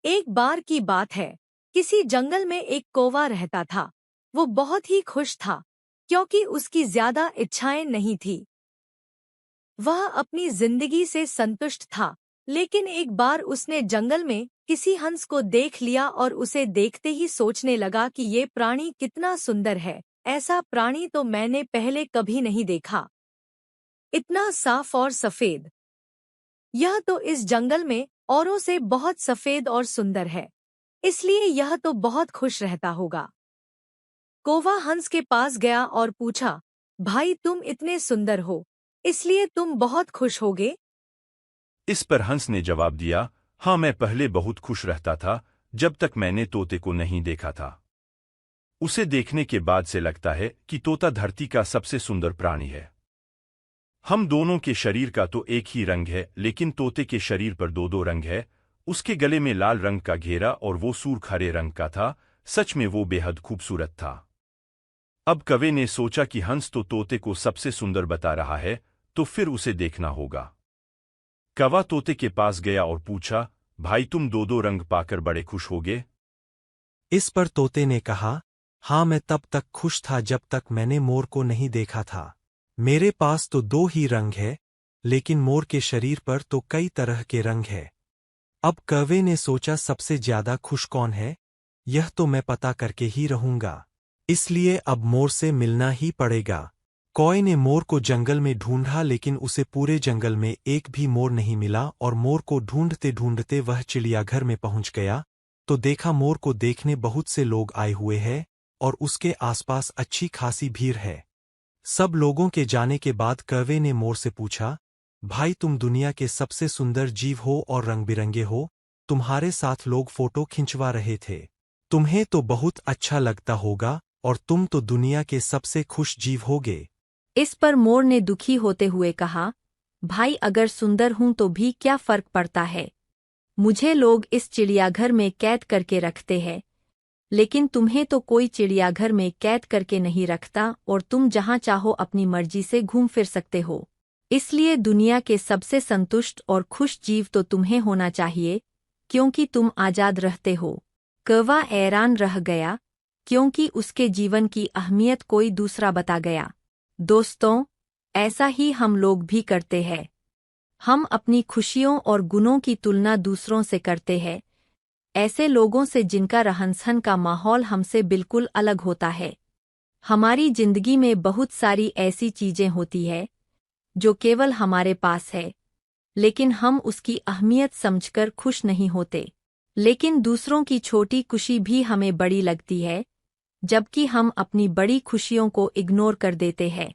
एक बार की बात है, किसी जंगल में एक कौवा रहता था। वो बहुत ही खुश था, क्योंकि उसकी ज्यादा इच्छाएं नहीं थी। वह अपनी जिंदगी से संतुष्ट था। लेकिन एक बार उसने जंगल में किसी हंस को देख लिया और उसे देखते ही सोचने लगा कि ये प्राणी कितना सुंदर है। ऐसा प्राणी तो मैंने पहले कभी नहीं देखा, इतना साफ और सफेद। यह तो इस जंगल में औरों से बहुत सफेद और सुंदर है, इसलिए यह तो बहुत खुश रहता होगा। कौवा हंस के पास गया और पूछा, भाई तुम इतने सुंदर हो, इसलिए तुम बहुत खुश होगे? इस पर हंस ने जवाब दिया, हाँ, मैं पहले बहुत खुश रहता था, जब तक मैंने तोते को नहीं देखा था। उसे देखने के बाद से लगता है कि तोता धरती का सबसे सुंदर प्राणी है। हम दोनों के शरीर का तो एक ही रंग है, लेकिन तोते के शरीर पर दो दो रंग है। उसके गले में लाल रंग का घेरा और वो सूर्ख हरे रंग का था। सच में वो बेहद खूबसूरत था। अब कौवे ने सोचा कि हंस तो तोते को सबसे सुंदर बता रहा है, तो फिर उसे देखना होगा। कौवा तोते के पास गया और पूछा, भाई तुम दो दो रंग पाकर बड़े खुश होगे? इस पर तोते ने कहा, हाँ, मैं तब तक खुश था जब तक मैंने मोर को नहीं देखा था। मेरे पास तो दो ही रंग है, लेकिन मोर के शरीर पर तो कई तरह के रंग है। अब कौवे ने सोचा, सबसे ज्यादा खुश कौन है, यह तो मैं पता करके ही रहूंगा। इसलिए अब मोर से मिलना ही पड़ेगा। कौवे ने मोर को जंगल में ढूंढा, लेकिन उसे पूरे जंगल में एक भी मोर नहीं मिला और मोर को ढूंढते ढूंढते वह चिड़ियाघर में पहुंच गया, तो देखा मोर को देखने बहुत से लोग आए हुए हैं और उसके आसपास अच्छी खासी भीड़ है। सब लोगों के जाने के बाद कौवे ने मोर से पूछा, भाई तुम दुनिया के सबसे सुंदर जीव हो और रंग बिरंगे हो, तुम्हारे साथ लोग फोटो खिंचवा रहे थे। तुम्हें तो बहुत अच्छा लगता होगा और तुम तो दुनिया के सबसे खुश जीव होगे। इस पर मोर ने दुखी होते हुए कहा, भाई अगर सुंदर हूं तो भी क्या फर्क पड़ता है। मुझे लोग इस चिड़ियाघर में कैद करके रखते हैं, लेकिन तुम्हें तो कोई चिड़ियाघर में कैद करके नहीं रखता और तुम जहां चाहो अपनी मर्जी से घूम फिर सकते हो। इसलिए दुनिया के सबसे संतुष्ट और खुश जीव तो तुम्हें होना चाहिए, क्योंकि तुम आजाद रहते हो। कौवा हैरान रह गया, क्योंकि उसके जीवन की अहमियत कोई दूसरा बता गया। दोस्तों, ऐसा ही हम लोग भी करते हैं। हम अपनी खुशियों और गुणों की तुलना दूसरों से करते हैं, ऐसे लोगों से जिनका रहन-सहन का माहौल हमसे बिल्कुल अलग होता है। हमारी जिंदगी में बहुत सारी ऐसी चीजें होती है जो केवल हमारे पास है, लेकिन हम उसकी अहमियत समझकर खुश नहीं होते। लेकिन दूसरों की छोटी खुशी भी हमें बड़ी लगती है, जबकि हम अपनी बड़ी खुशियों को इग्नोर कर देते हैं।